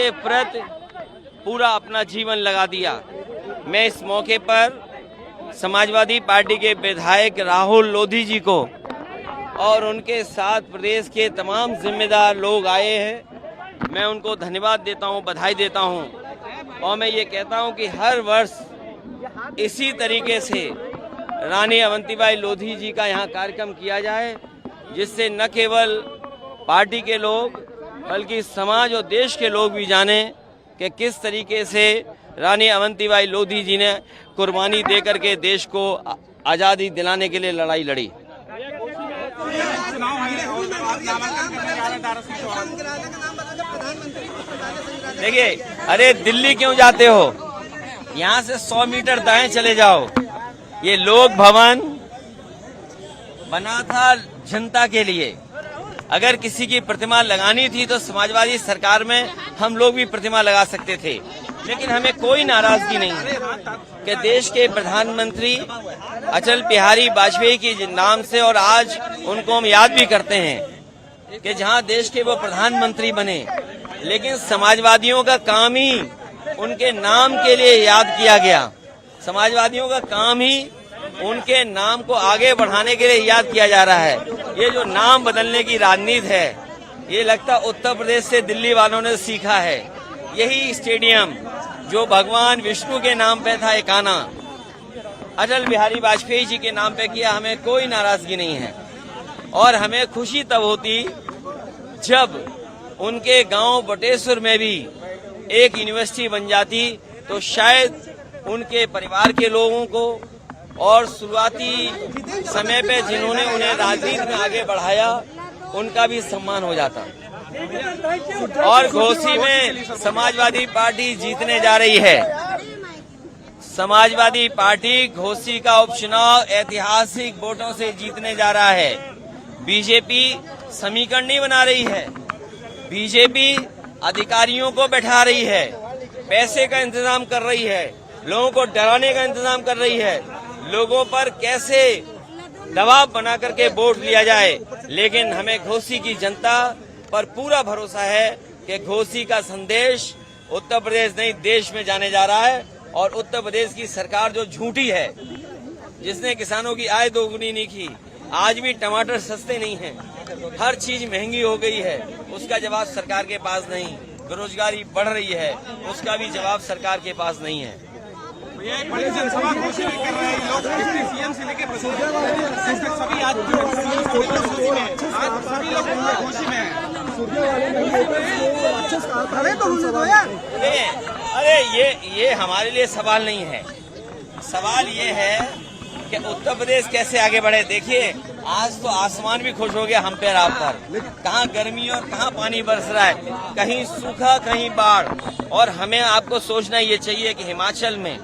के प्रति पूरा अपना जीवन लगा दिया। मैं इस मौके पर समाजवादी पार्टी के विधायक राहुल लोधी जी को और उनके साथ प्रदेश के तमाम जिम्मेदार लोग आए हैं, मैं उनको धन्यवाद देता हूं, बधाई देता हूं। और मैं ये कहता हूं कि हर वर्ष इसी तरीके से रानी अवंतीबाई लोधी जी का यहाँ कार्यक्रम किया जाए, जिससे न केवल पार्टी के लोग बल्कि समाज और देश के लोग भी जाने कि किस तरीके से रानी अवंतीबाई लोधी जी ने कुर्बानी देकर के देश को आज़ादी दिलाने के लिए लड़ाई लड़ी। देखिए, अरे दिल्ली क्यों जाते हो? यहाँ से 100 मीटर दाएं चले जाओ। ये लोक भवन बना था जनता के लिए। अगर किसी की प्रतिमा लगानी थी तो समाजवादी सरकार में हम लोग भी प्रतिमा लगा सकते थे, लेकिन हमें कोई नाराजगी नहीं है कि देश के प्रधानमंत्री अटल बिहारी वाजपेयी के नाम से, और आज उनको हम याद भी करते हैं कि जहां देश के वो प्रधानमंत्री बने, लेकिन समाजवादियों का काम ही उनके नाम के लिए याद किया गया। समाजवादियों का काम ही उनके नाम को आगे बढ़ाने के लिए याद किया जा रहा है। ये जो नाम बदलने की राजनीति है, ये लगता उत्तर प्रदेश से दिल्ली वालों ने सीखा है। यही स्टेडियम जो भगवान विष्णु के नाम पे था एकाना, अटल बिहारी वाजपेयी जी के नाम पे किया, हमें कोई नाराजगी नहीं है। और हमें खुशी तब होती जब उनके गांव बटेश्वर में भी एक यूनिवर्सिटी बन जाती, तो शायद उनके परिवार के लोगों को और शुरुआती समय पे जिन्होंने उन्हें राजनीति में आगे बढ़ाया, उनका भी सम्मान हो जाता। और घोसी में समाजवादी पार्टी जीतने जा रही है। समाजवादी पार्टी घोसी का उपचुनाव ऐतिहासिक वोटों से जीतने जा रहा है। बीजेपी समीकरण नहीं बना रही है, बीजेपी अधिकारियों को बैठा रही है, पैसे का इंतजाम कर रही है, लोगों को डराने का इंतजाम कर रही है, लोगों पर कैसे दबाव बना करके वोट लिया जाए। लेकिन हमें घोसी की जनता पर पूरा भरोसा है कि घोसी का संदेश उत्तर प्रदेश नहीं देश में जाने जा रहा है। और उत्तर प्रदेश की सरकार जो झूठी है, जिसने किसानों की आय दोगुनी नहीं की, आज भी टमाटर सस्ते नहीं हैं, हर चीज महंगी हो गई है, उसका जवाब सरकार के पास नहीं। बेरोजगारी बढ़ रही है, उसका भी जवाब सरकार के पास नहीं है। बड़ी जनसभा घोषित कर रहे हैं लोग, डिप्टी सीएम से लेकर सभी आज सभी लोग घोषी में हैं। अरे ये हमारे लिए सवाल नहीं है। सवाल ये है कि उत्तर प्रदेश कैसे आगे बढ़े। देखिए, आज तो आसमान भी खुश हो गया हम पे रात पर। कहाँ गर्मी और कहाँ पानी बरस रहा है, कहीं सूखा कहीं बाढ़। और हमें आपको सोचना ये चाहिए कि हिमाचल में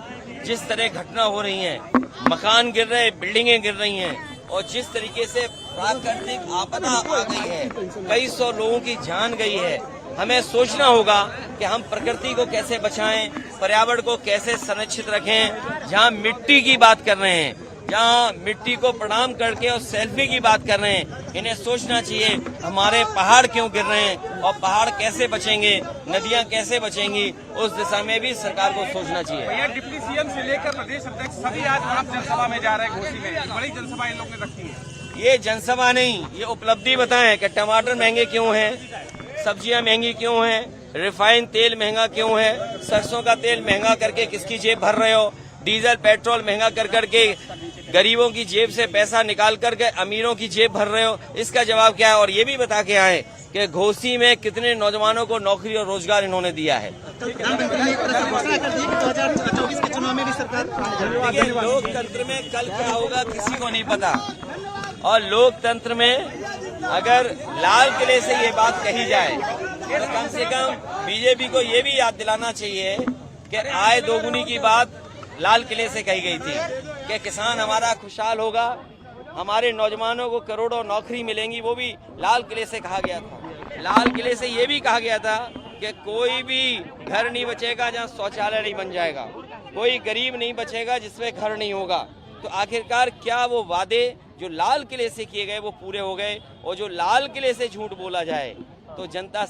जिस तरह घटना हो रही है, मकान गिर रहे, बिल्डिंगें गिर रही हैं, और जिस तरीके से प्राकृतिक आपदा आ गई है, कई सौ लोगों की जान गई है, हमें सोचना होगा कि हम प्रकृति को कैसे बचाएं, पर्यावरण को कैसे संरक्षित रखें। जहां मिट्टी की बात कर रहे हैं, जहां मिट्टी को प्रणाम करके और सेल्फी की बात कर रहे हैं, इन्हें सोचना चाहिए हमारे पहाड़ क्यों गिर रहे हैं और पहाड़ कैसे बचेंगे, नदियां कैसे बचेंगी, उस दिशा में भी सरकार को सोचना चाहिए। भैया, डिप्टी सीएम से लेकर प्रदेश अध्यक्ष सभी आज आप जनसभा में जा रहे हैं घोसी में। बड़ी जनसभा इन लोग ने रखी है। ये जनसभा नहीं, ये उपलब्धि बताएं कि टमाटर महंगे क्यों हैं, सब्जियां महंगी क्यों हैं, रिफाइंड तेल महंगा क्यों है, सरसों का तेल महंगा करके किसकी जेब भर रहे हो, डीजल पेट्रोल महंगा कर करके गरीबों की जेब से पैसा निकाल करके अमीरों की जेब भर रहे हो, इसका जवाब क्या है? और ये भी बता के आए कि घोसी में कितने नौजवानों को नौकरी और रोजगार इन्होंने दिया है। लोकतंत्र में कल क्या होगा किसी को नहीं पता। और लोकतंत्र में अगर लाल किले से ये बात कही जाए तो कम से कम बीजेपी को ये भी याद दिलाना चाहिए कि आय दोगुनी की बात लाल किले से कही गई थी कि किसान हमारा खुशहाल होगा, हमारे नौजवानों को करोड़ों नौकरी मिलेंगी, वो भी लाल किले से कहा गया था। लाल किले से ये भी कहा गया था कि कोई भी घर नहीं बचेगा जहां शौचालय नहीं बन जाएगा, कोई गरीब नहीं बचेगा जिसमें घर नहीं होगा। तो आखिरकार क्या वो वादे जो लाल किले से किए गए वो पूरे हो गए? और जो लाल किले से झूठ बोला जाए तो जनता